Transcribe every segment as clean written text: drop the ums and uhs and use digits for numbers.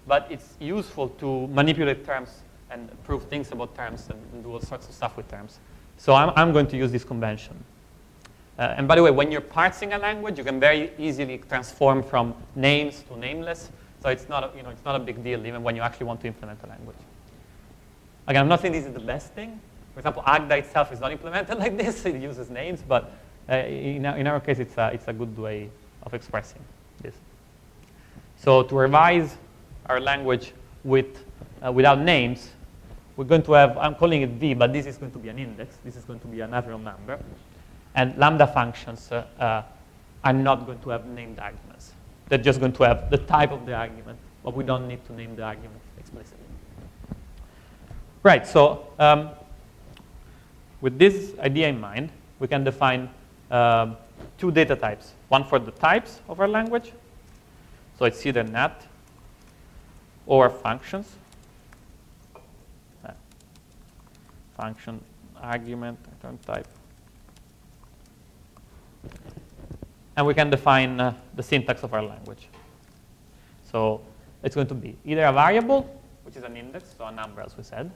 but it's useful to manipulate terms and prove things about terms and do all sorts of stuff with terms. So I'm going to use this convention. And by the way, when you're parsing a language, you can very easily transform from names to nameless. So it's not it's not a big deal even when you actually want to implement a language. Again, I'm not saying this is the best thing. For example, Agda itself is not implemented like this. It uses names, but in our case, it's a good way of expressing this. So to revise our language without names, we're going to have, I'm calling it V, but this is going to be an index. This is going to be a natural number. And lambda functions are not going to have named arguments. They're just going to have the type of the argument, but we don't need to name the argument explicitly. Right, so with this idea in mind, we can define two data types. One for the types of our language. So it's either nat or functions. Function, argument, return type. And we can define the syntax of our language. So it's going to be either a variable, which is an index, so a number as we said,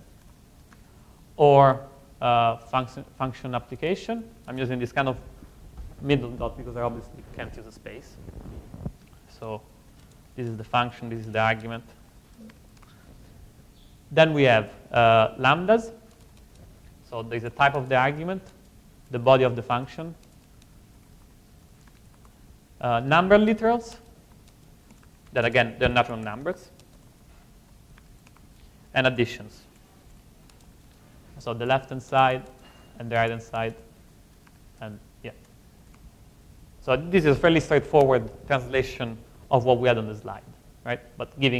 or function application. I'm using this kind of middle dot because I obviously can't use a space. So this is the function, this is the argument. Then we have lambdas. So there's a type of the argument, the body of the function. Number literals, that again, they're natural numbers. And additions. So the left-hand side and the right-hand side, and yeah. So this is a fairly straightforward translation of what we had on the slide, right? But giving